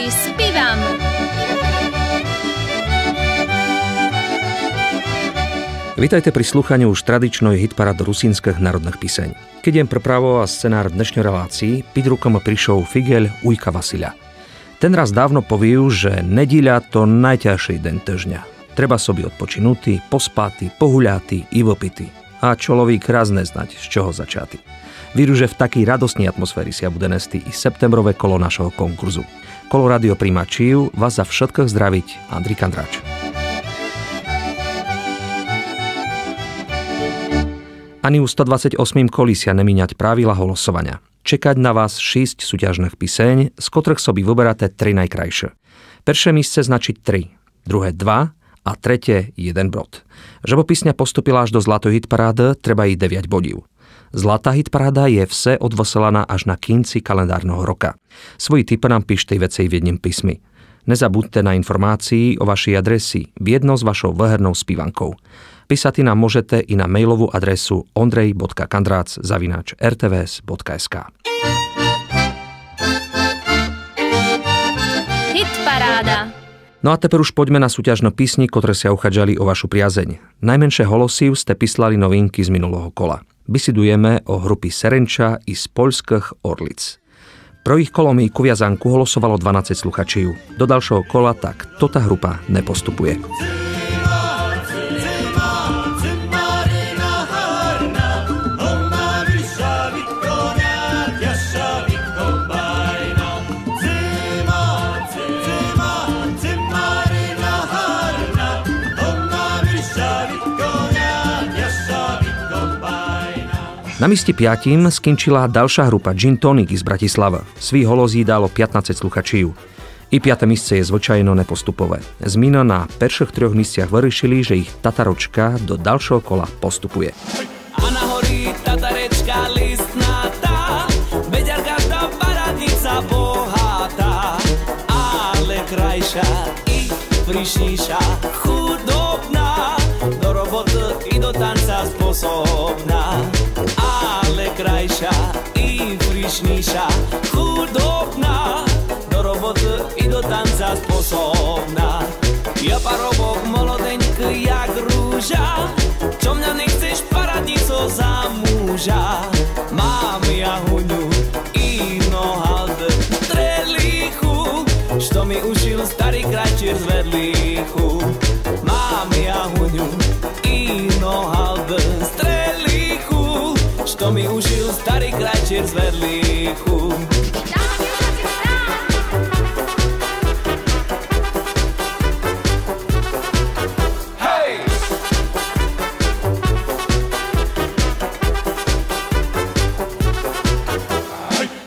Ahoj, zpívám. Vítajte pri slúchaní už tradičnej hitparád rusínskych národných píseň. Keď jem prepravo a scenár dnešnej relácii, pід rukom prišol Figel Ujka Vasilia. Ten raz dávno poviu, že nedíľa to najťažší den týždňa. Treba sobi odpočinutý, pospatý, pohuľatý i vopitý. A človek raz neznať, z čoho začatý. Víru, že v takej radostnej atmosféry sa bude nesti i septembrové kolo našeho konkurzu. Kolo Radio Prima Čiju vás za všetkých zdraviť Andrej Kandráč. Ani u 128. kolísia nemíňať pravila hlasovania. Čekať na vás 6 súťažných piseň, z ktorých sobi vyberáte 3 najkrajšie. Prvé místce značiť 3, druhé 2 a tretie 1 bod. Žebo písňa postupila až do zlatej hitparády, treba jej 9 bodív. Zlatá hitparáda je vse odvoselaná až na konci kalendárneho roka. Svoji tipy nám píšte vecej v jednom písmi. Nezabudte na informácii o vašej adresi v jedno s vašou veľhernou spívankou. Písať nám môžete i na mailovú adresu ondrej.kandrac@rtvs.sk. Hitparáda. No a teper už poďme na súťažné písni, ktoré sa uchádzali o vašu priazeň. Najmenšie holosív ste píslali novinky z minulého kola. Bisidujeme o grupy Serenča i z poľských Orlic. Pro ich kolomíku viazanku holosovalo 12 sluchačív. Do ďalšieho kola tak tota grupa nepostupuje. Na mieste 5. skončila ďalšia grupa Gin Tonic z Bratislavy. Svý holozí dalo 15 sluchačív. I 5. mieste je zvyčajno nepostupové. Zmína na prvých 3 miestiach vyriešili, že ich Tataročka do ďalšieho kola postupuje. A na horí Tatarečka listnatá, beďarka tá paradnica bohatá, ale krajšia i príšnejšia, chudobná, do roboty i do tanca sposobná. Ale krajšia i príšnejšia, chudobná, do roboty i do tanca sposobná. Ja parobok molodeňky jak rúža, čo mňa nechceš paradnico za muža. Mám ja huňu i nohalde trelichu, što mi ušil starý krajčír z vedlichu. Mám ja huňu i nohalde strelichu, što mi ušil starý krajčír z vedlichu.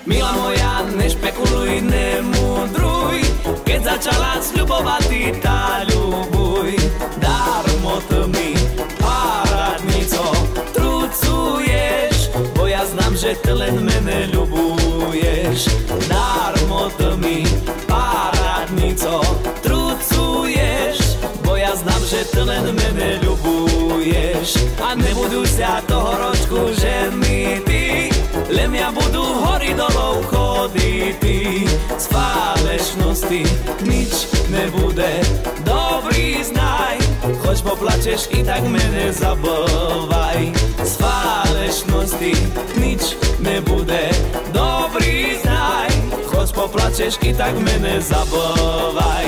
Milá moja, nešpekuluj, nemudruj, keď začala sľubovať, ty tá ľubuj. Darmo to mi, paradnico, trucuješ, bo ja znam, že ty len mene ľubuješ. Darmo to mi, paradnico, trucuješ, bo ja znam, že ty len mene ľubuješ. A nebudú sa toho ročku ženity, len ja budú hory dolov choditi. Z falešnosti nič nebude, dobrý znaj, choď poplačeš i tak mene zabúvaj. Z falešnosti nič nebude, dobrý znaj, choď poplačeš i tak mene zabúvaj.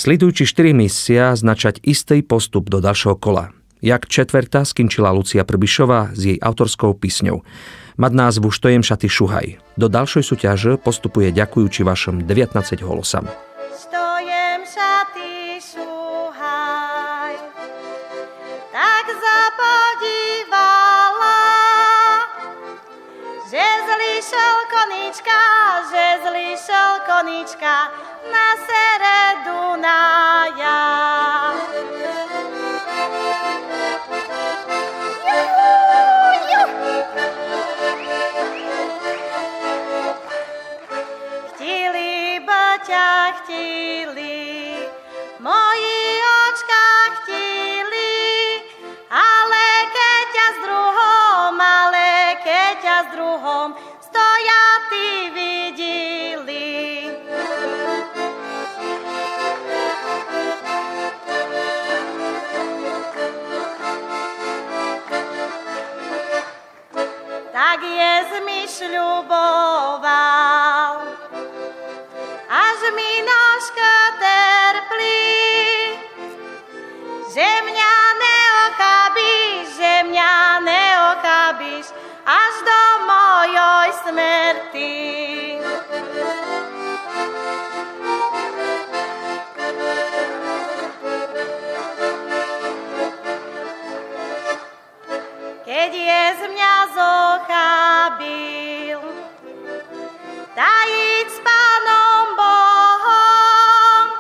Sledujúci 4 misia značať istý postup do ďalšieho kola. Jak četvrta skončila Lucia Prbišová s jej autorskou písňou. Mať názvu Štojem šaty šuhaj. Do ďalšej súťaže postupuje ďakujúči vašim 19 holosam. Štojem šaty šuhaj, tak zapodívala, že zlišel konička na sere Dunaja. ťa chtili, moji očka chtili, ale keď ťa s druhom stoja ty videli. Tak Jez mi šľuboval, až mi nožka terplí, že mňa neochabíš až do mojoj smrti. Keď Jez mňa zochabil, tajiť s Pánom Bohom,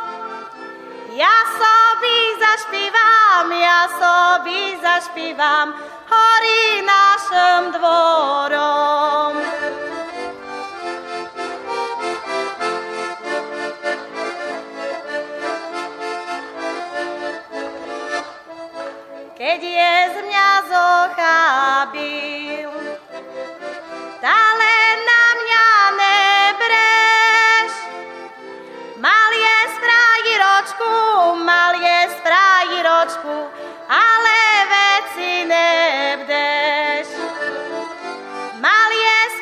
ja sobi zašpívam, horí našim dvorom. Keď Jez mňa zochabil, ale na mňa nebreš. Mal Jez frajiročku, ale veci nebdeš. Mal Jez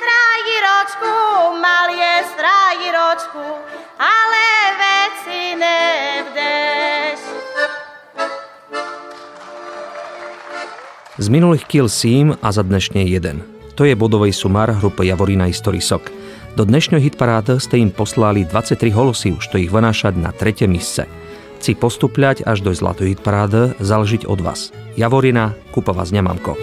frajiročku, ale veci nebdeš. Z minulých kýl sím a za dnešne jeden. To je bodový sumár grupy Javorina Historisok. Do dnešného hitparáda ste im poslali 23 holosy, už to ich vynášať na 3. místce. Chci postupľať až do zlatého hitparáda, záležiť od vás. Javorina, kúpa vás ňamamko.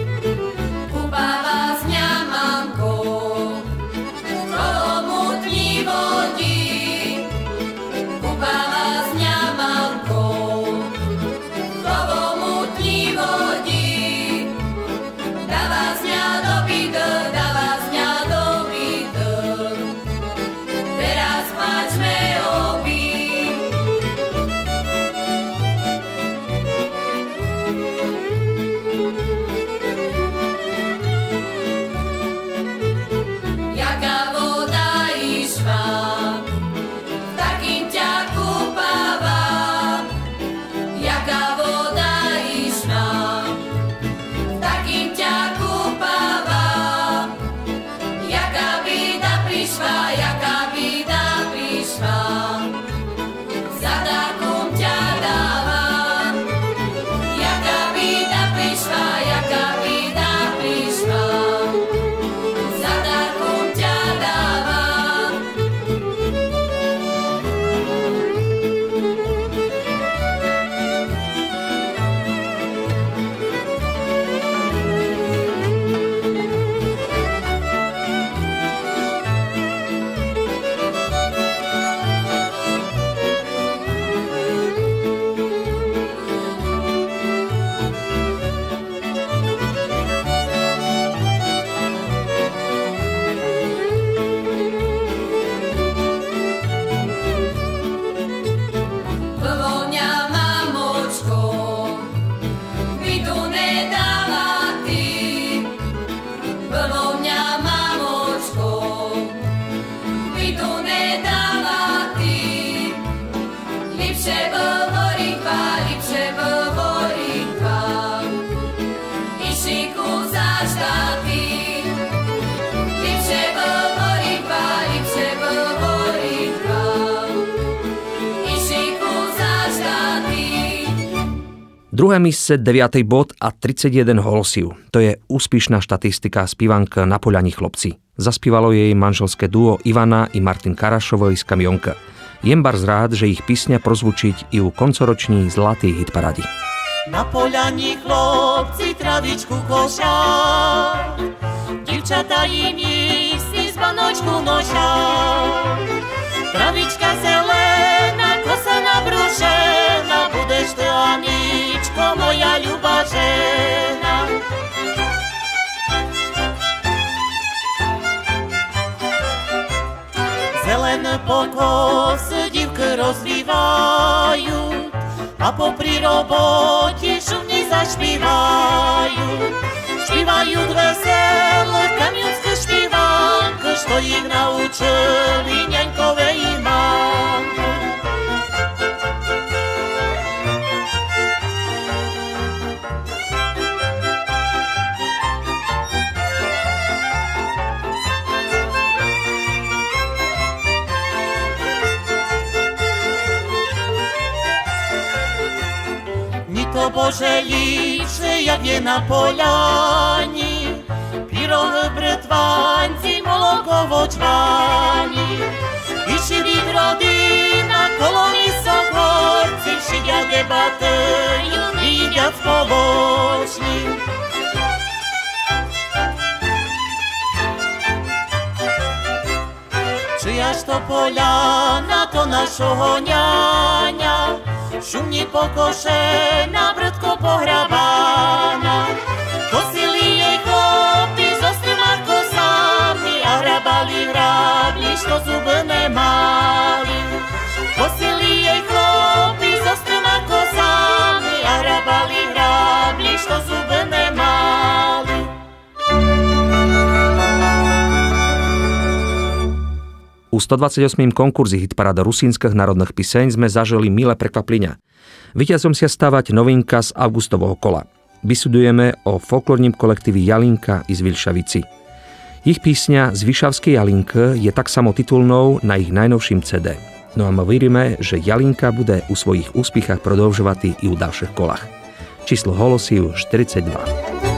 Druhé místce, 9. bod a 31 holosiv. To je úspešná štatistika spívanka Na poľani chlopci. Zaspívalo jej manželské duo Ivana i Martin Karašovoj z Kamionka. Jem bar rád, že ich písňa prozvučiť i u koncoroční zlatý hitparádi. Na poľani chlopci travičku košia, divčatá im si z banočku nošia. Travička zelená, kosa nabrušená, budeš ty, Aničko, moja ľubá žena. Zelené pokos dívky rozvívajú a popri robote šumne zašpívajú. Špívajú veselé kamionské špívanky, što ich naučili ňaňkové i mamky. To Bože liče, jak je na poljani, pirove bretvanci, molokovo čvani. I šivit rodina, koloni sohorci, šidja debateju, vidjat spoločni. Čujaš to poljana, to našoho njanja, šumni pokošena, brdko pohrabana. Kosili jej chlopi s ostrýma kosami a hrabali hrabli, što zuby nemali. Kosili jej chlopi s ostrýma kosami a hrabali hrabli, što zuby nemali. U 128. konkurzi hitparáda rusínskych národných piseň sme zažili milé prekvapenia. Víťazom sa stávať novinka z augustového kola. Vysudujeme o folklórnym kolektívi Jalinka i z Vilšavici. Ich písňa Z Vyšavskej Jalinky je tak samotitulnou na ich najnovším CD. No a my veríme, že Jalinka bude u svojich úspechách prodĺžovať i u ďalších kolách. Číslo Holosiu 42.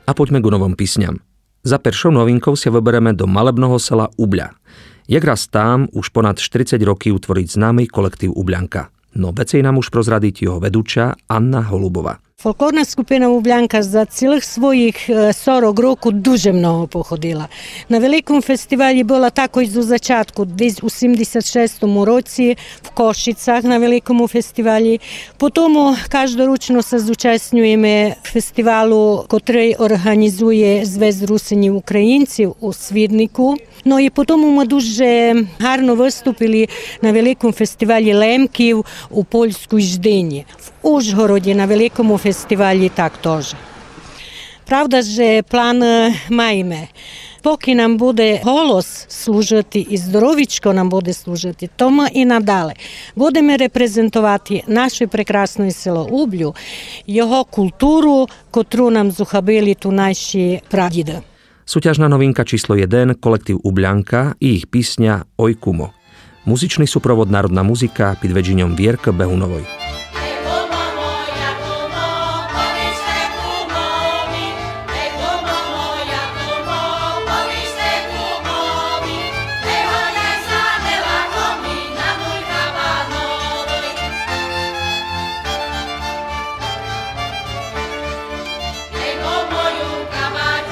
A poďme k novom písňam. Za peršou novinkou sa vybereme do malebného sela Ubľa. Jak raz tam už ponad 40 roky utvoriť známy kolektív Ubľanka. No vecej nám už prozradiť jeho vedúča Anna Holubova. Folklorna skupina Ubljanka za cijelih svojih 40 roku duže mnogo pohodila. Na velikom festivali bila tako i u začatku, u 76. roci v Košicach na velikom festivali. Potom každoručno se zúčastňujeme festivalu, который organizuje Zvez Rusini Ukrajinci u Svidniku. No i potom smo duže harno vystupili na velikom festivali Lemkiv u Poljskoj Ždinji. V Užgorodi na velikom festivali tak тоже. Pravda, že plan majme. Poki nam bude голос служити і здоровічко нам буде служити, тому і надалі. Будемо репрезентувати наше прекрасне село Ублю, його культуру, котру нам зухабили tu naši pradjeди. Súťažná novinka číslo 1, kolektív Ubľanka i ich písňa Oj kumo. Muzičný suprovod národná muzika pod vedením Vierky Behunovej. Kamarádku,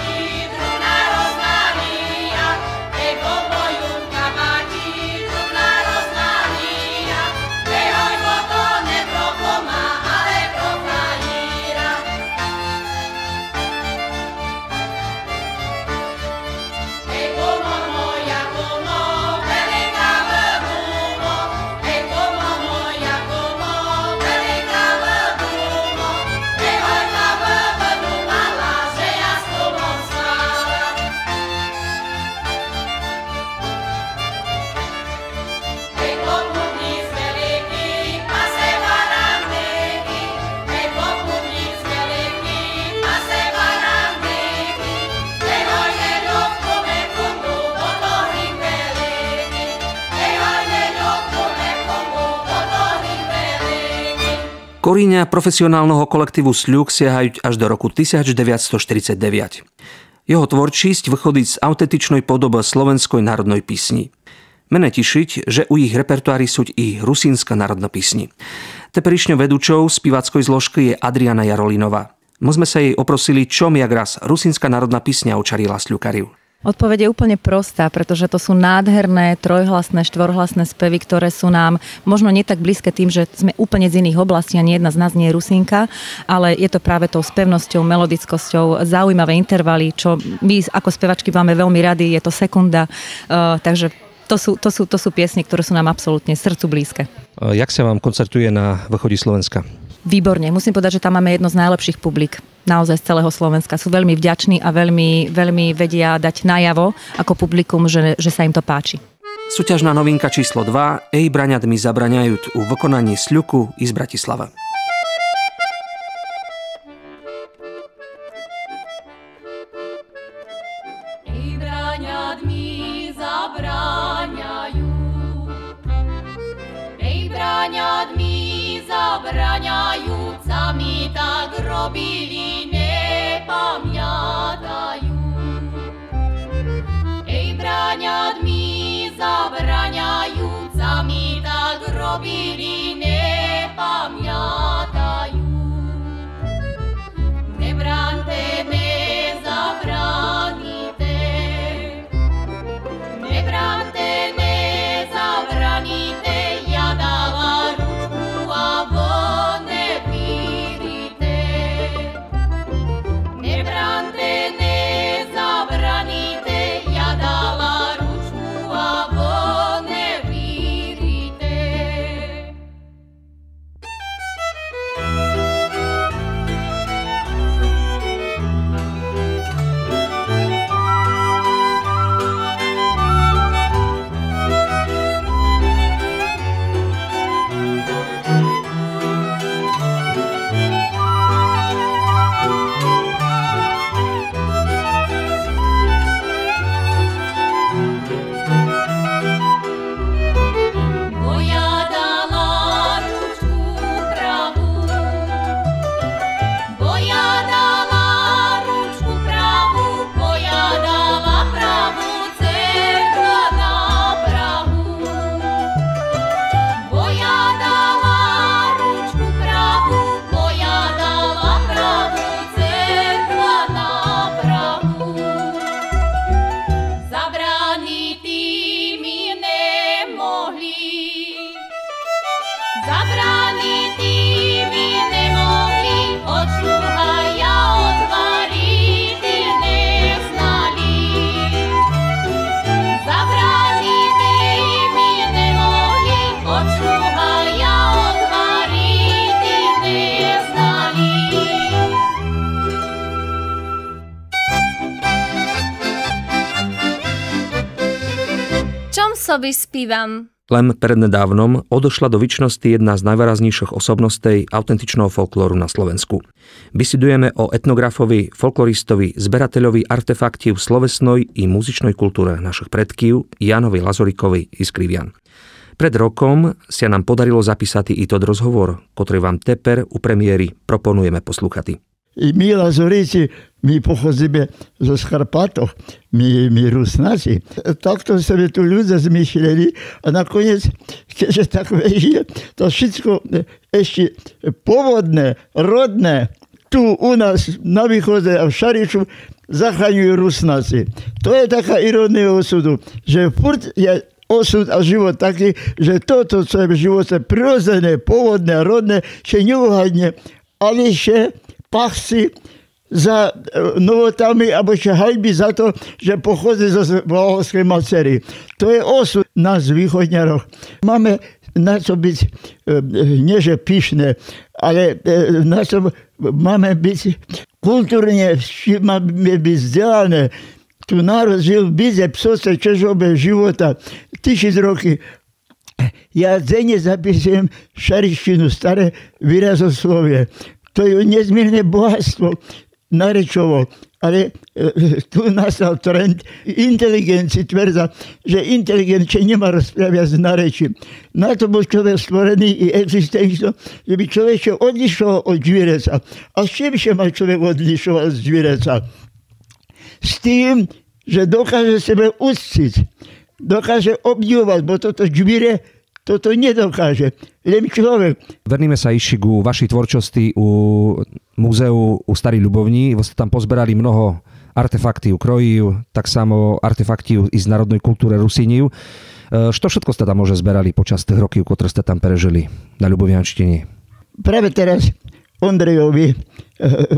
Koríňa profesionálneho kolektívu Sľuk siahajú až do roku 1949. Jeho tvorčísť vychodí z autentičnej podoby slovenskoj národnej písni. Mene tišiť, že u ich repertoári sú i rusínska národná písni. Teperišňou vedúčou spievackej zložky je Adriana Jarolinová. My sme sa jej oprosili, čom jak raz rusínska národná písňa očarila Sľukariu. Odpoveď je úplne prostá, pretože to sú nádherné trojhlasné, štvorhlasné spevy, ktoré sú nám možno nie tak blízke tým, že sme úplne z iných oblastí, ani jedna z nás nie je Rusínka, ale je to práve tou spevnosťou, melodickosťou, zaujímavé intervaly, čo my ako spevačky máme veľmi rady, je to sekunda, takže to sú piesne, ktoré sú nám absolútne srdcu blízke. Jak sa vám koncertuje na východe Slovenska? Výborne. Musím povedať, že tam máme jedno z najlepších publik. Naozaj z celého Slovenska. Sú veľmi vďační a veľmi vedia dať najavo ako publikum, že sa im to páči. Súťažná novinka číslo 2. Ej braňat mi zabraňajú u vykonaní Sľuku i z Bratislava. Ej braňat mi zabraňajú. Ej braňat mi zabraňajú, sami tak robili, nepamiatajú. Ej braňat mi zabraňajú, sami tak robili, nepamiatajú. Nebrante me zabranite, nebrante me zabranite, ja dala ručku a vo nepírite. Nebrante me zabranite, ja dala ručku a vo nepírite. Boja dala ručku pravú, boja dala ručku pravú, boja dala pravú, cerkva na Prahu. Boja dala ručku pravú, boja dala pravú, cerkva na Prahu. Zabraniti mi nemohli, zabraniti mi nemohli, od šuhaja odvariti neznali. Zabraniti mi nemohli, od šuhaja odvariti neznali. Čom sobi spívam? Len prednedávnom odošla do vyčnosti jedna z najvýraznejších osobností autentičného folklóru na Slovensku. Bisidujeme o etnografovi, folkloristovi, zberateľovi artefaktív slovesnej i muzičnej kultúre našich predkýv Jánovi Lazorikovi iz Krivian. Pred rokom sa nám podarilo zapísať i tento rozhovor, ktorý vám teper u premiéry proponujeme poslúchať. I my Lazorici, my pochodzíme zo Skarpatov, my Rusnáci. Takto sobie tu ľudia zmyšleli a nakoniec, keďže tak je, to všetko ešte pôvodné, rodné, tu u nás na východe a v Šariču zachraňujú Rusnáci. To je taká irónia osudu, že furt je osud a život taký, že toto, co je v živote prirodzené, pôvodné, rodné, še neuhadne, ale še pachci za novotami, alebo ešte hajby za to, že pochodí zo Blahovskej Macery. To je osud nás východňarov. Máme na čo byť, nie že pyšné, ale na čo máme byť kultúrne, máme byť vzdelané. Tu národ žil v bize, psoce, čežobe života, 1000 roky. Ja denne zapisujem šarištinu, staré výrazoslovie. To je nezmierne bohatstvo narečovo. Ale tu nastal trend inteligencii tvrdza, že inteligenčie nemá rozprávať z nareči. Na to bol človek stvorený i existenčno, že by človek odlišoval od žvíreca. A s čím sa má človek odlišovať z žvíreca? S tým, že dokáže sebe uctiť, dokáže obdivovať, bo toto žvíre toto nedokáže. Len človek. Vrníme sa ešte ku vašej tvorčosti u múzeu u Starí Ľubovni. Vy ste tam pozberali mnoho artefakty u krojív, tak samo artefakty i z národnej kultúre Rusíniu. Što všetko ste tam môže zberali počas tých rokov, ktoré ste tam prežili na Ľubovianštine? Práve teraz Ondrejovi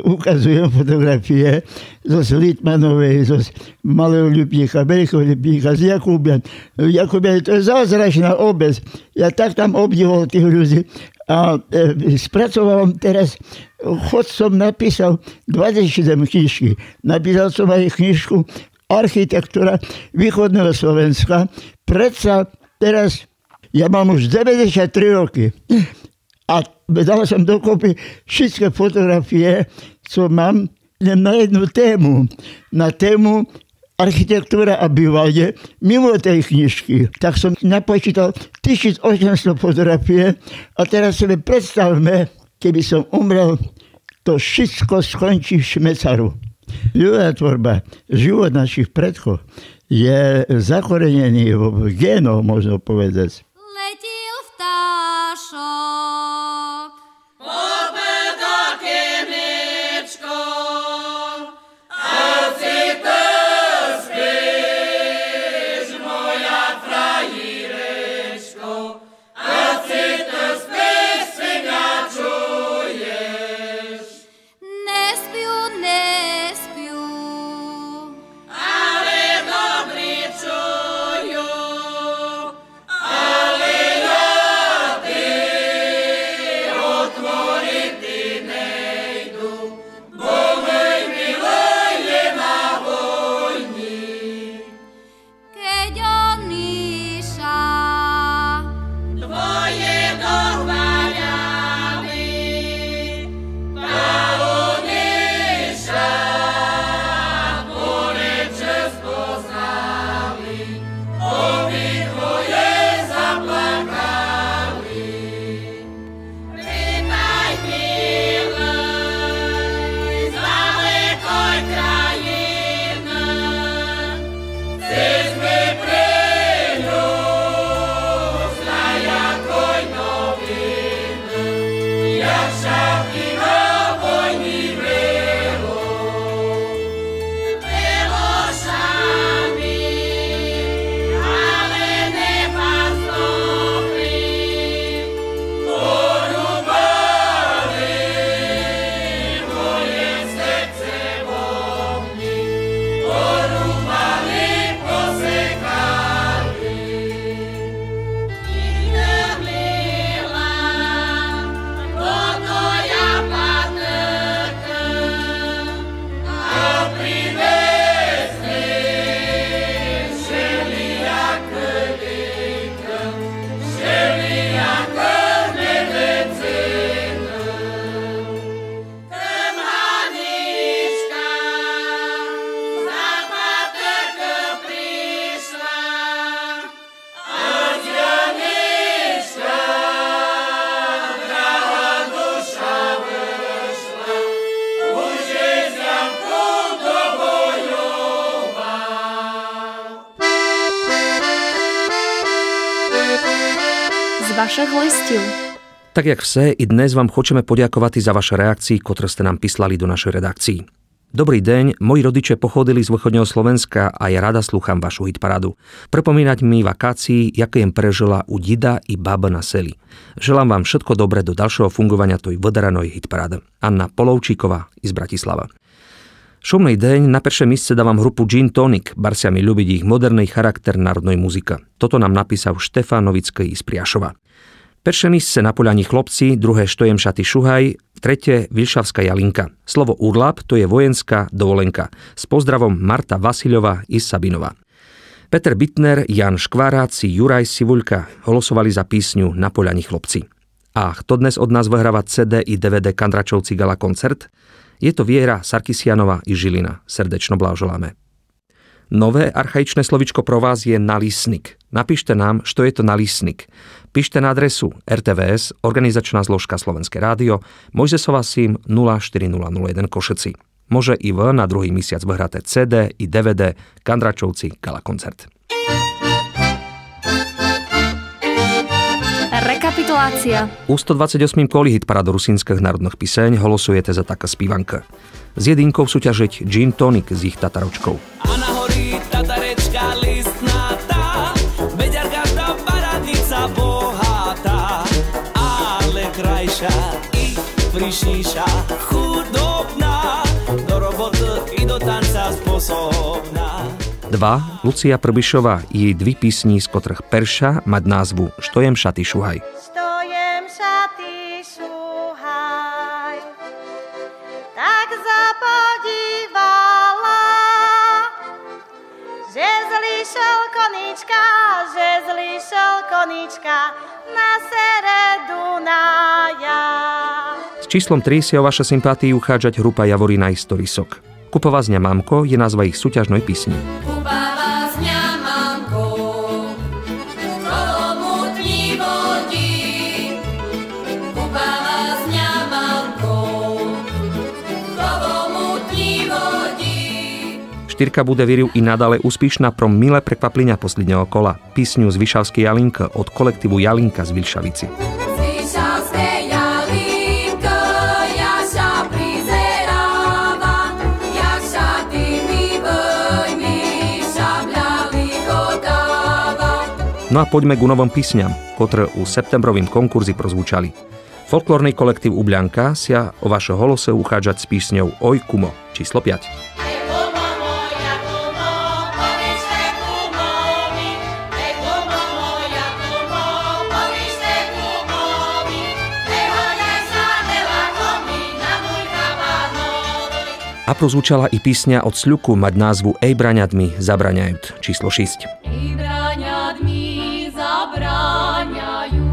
ukazujem fotografie zo Litmanovej, zo Malého Ľubníka, Veľkého Ľubníka, z Jakubian. Jakubian, to je zázračná obec. Ja tak tam obdivoval tých ľudí. A spracoval teraz, som napísal 27 knižky. Napísal som aj knižku Architektúra východného Slovenska. Predsa teraz, ja mám už 93 roky. A dal som dokopy všetky fotografie, co mám na jednu tému. Na tému architektúra a bývanie mimo tej knižky. Tak som napočítal 1800 fotografie a teraz si predstavme, keby som umrel, to všetko skončí v Šmecaru. Ľudová tvorba, život našich predkov je zakorenený v génoch, možno povedať. Letil vtášok. Vašich listív. Tak jak vse, i dnes vám chceme poďakovať za vaše reakcie, ktoré ste nám píslali do našej redakcii. Dobrý deň, moji rodiče pochodili z východného Slovenska a ja rada slúcham vašu hitparádu. Pripomínať mi vakácii, jaké jem prežila u dida i baba na seli. Želám vám všetko dobré do ďalšieho fungovania toj vodaranej hitparády. Anna Polovčíková z Bratislava. Šumný deň, na prvé místce dávam grupu Gin Tonic, bar sa mi ľúbiť ich moderný charakter národnej muzika. Toto nám napísal Štefán Novický z Priašova. Prvé místce na Poľani chlopci, druhé Štojem šaty šuhaj, tretie Vilšavská Jalinka. Slovo Urlap to je vojenská dovolenka. S pozdravom Marta Vasiľová i Sabinova. Peter Bittner, Jan Škváráci, Juraj Sivuľka hlasovali za písňu Na Poľani chlopci. A kto dnes od nás vyhráva CD i DVD Kandračovci Gala koncert? Je to Viera Sarkisianová i Žilina. Srdečno blahoželáme. Nové archaičné slovičko pro vás je nalisnik. Napíšte nám, što je to nalisnik. Píšte na adresu RTVS, organizačná zložka Slovenské rádio, Mojzesova Sim 04001 Košeci. Môže i na druhý mesiac vyhráte CD i DVD Kandračovci Gala koncert. Rekapitulácia. U 128. koli hitparádu rusínskych národných piseň holosujete za taká spívanka. S jedinkou súťažiť Gin Tonic s ich tataročkou. A na horí tatarečka listnatá, veď každá paradnica bohatá, ale krajšia i príšnejšia, chudobná, do roboty i do tanca sposobná. 2. Lucia Prbišová i jej 2 písni, z ktorých perša mať názvu Štojem šaty šuhaj. Stojem šaty šuhaj, tak zapodívala, že zlišel konička na sere Dunaja. S číslom 3 si o vaše sympatii uchádzať hrupa Javorina i Storisok. Kupová zňa mamko je nazva ich súťažnej písni. Kupava zňa mamko, kolomutní vodí. Kupava zňa mamko, kolomutní vodí. Štyrka bude viriu i nadále úspešná pro milé prekvaplenia posledného kola. Písňu z Vyšavskej Jalinka od kolektívu Jalinka z Vilšavici. No a poďme ku novom písňam, ktoré u septembrovým konkurzi prozvučali. Folklórny kolektív Ubľanka sia o vaše holose uchádzať s písňou Oj kumo, číslo 5. A prozvučala i písňa od Sľuku mať názvu Ej braňad mi zabraňajúc, číslo 6. Ej braňad mi zabraňajú,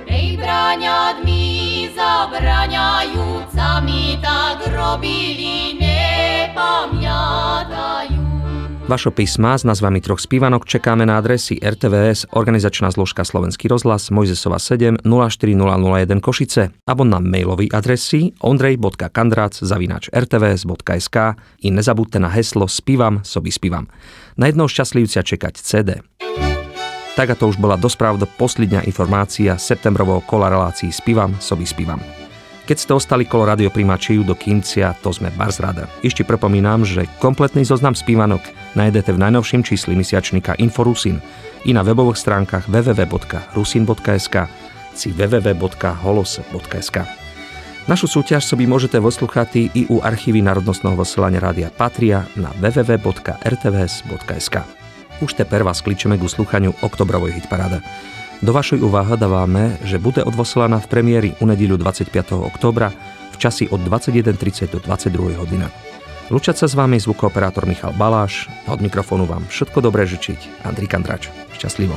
ej braňad mi zabraňajú, sami tak robili, nepamiatajú. Vašo písma s nazvami 3 spívanok čekáme na adresy RTVS, organizačná zložka Slovenský rozhlas, Mojzesova 7 04001 Košice, alebo na mailovej adresi ondrej.kandrac@rtvs.sk i nezabudte na heslo Spívam, sobi spívam. Na jednou šťastlivcia čekať CD. Tak a to už bola dospravda posledná informácia septembrového kola relácií Spívam, sobi spívam. Keď ste ostali kolo radiopríjimačov do kincia, to sme bars rada. Ešte pripomínam, že kompletný zoznam spívanok nájdete v najnovším čísli mesiačníka Inforusin i na webových stránkach www.rusin.sk či www.holose.sk. Našu súťaž sobі môžete posluchať i u archívy národnostného vysielania Rádia Patria na www.rtvs.sk. Už teper vás kličeme k sluchaniu oktobrovej hitparáda. Do vašej úvahy dávame, že bude odvosielaná v premiéri u nedeľu 25. októbra v časi od 21:30 do 22 hodiny. Lúčať sa s vami zvukooperátor Michal Baláš a od mikrofónu vám všetko dobré žičiť Andrej Kandrač. Šťastlivo.